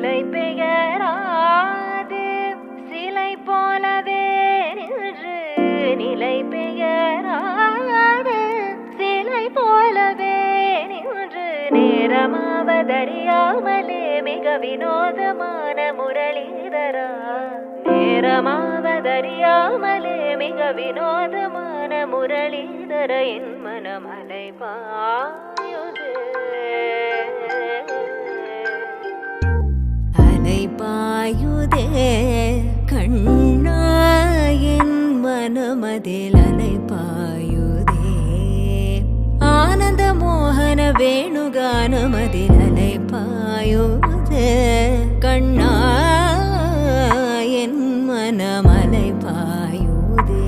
நிலை பெயராது சிலை போலவே நின்று நிலை பெயராது சிலை போலவே நின்று நேரமாவதறியாமலே மிக வினோதமான முரளிதரா நேரமாவதறியாமலே மிக வினோதமான முரளிதர என் மனமலை பாயுதே அலை பாயுதே கண்ணா என் மனமதில் அலை பாயுதே ஆனந்த மோகன வேணுகானமதில் அலை பாயுதே கண்ணா என் மனமலை பாயுதே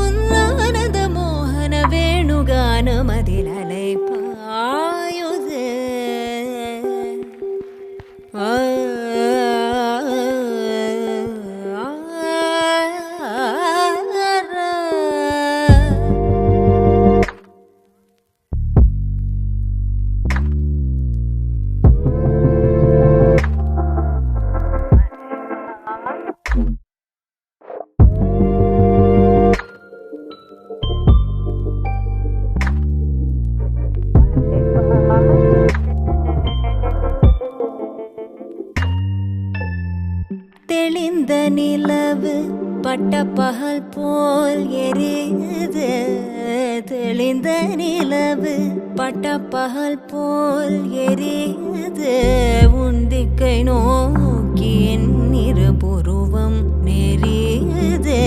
உன்னானந்த மோகன வேணுகானமதில் அலை பாயுதே தெளிந்த நிலவு பட்ட பகல் போல் எரியுது தெளிந்த நிலவு பட்ட பகல் போல் எரியுது உந்திக்கை நோக்கி என் இருபுருவம் நெறியுது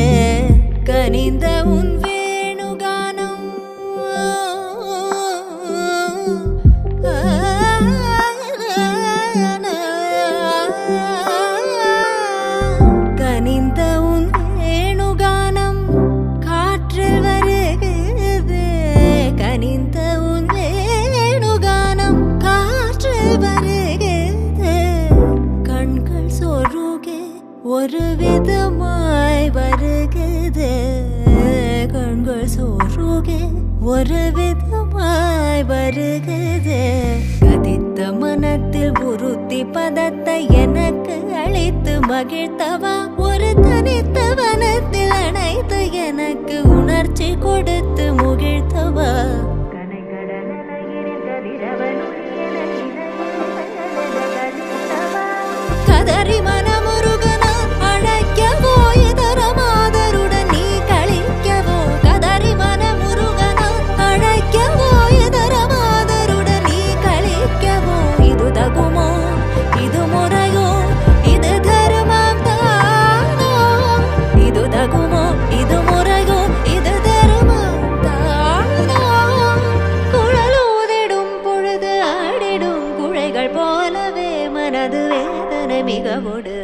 கனிந்த உன் வேணுகானம் கனிந்த உன் வேணுகானம் காற்றில் வருகிறது கனிந்த உன் வேணுகானம் காற்றில் வருகிறது கண்கள் சொருகே ஒரு விதமாய் வருகிறது கண்கள் சொருகே ஒரு விதமாய் வருகிறது கதித்த மனத்தில் உறுத்தி பதத்தை எனக்கு அழைத்து மகிழ்த்தவா ஒரு தனித்த வனத்தில் அணைத்து எனக்கு உணர்ச்சி கொடுத்து முகிழ்த்தவா கதறி மனமுருகனா அழைக்கவோ இதர மாதருடன் நீ கழிக்கவோ கதறி மனமுருகனா அழைக்கவோ இதர மாதருடன் நீ கழிக்கவோ இது தகுமோ இது முறையோ இது தருமம் தானோ இது தகுமோ இது முறையோ இது தருமம் தானோ குழலூதிடும் பொழுது ஆடிடும் குழைகள் போலவே மனது வேதனை மிகவோடு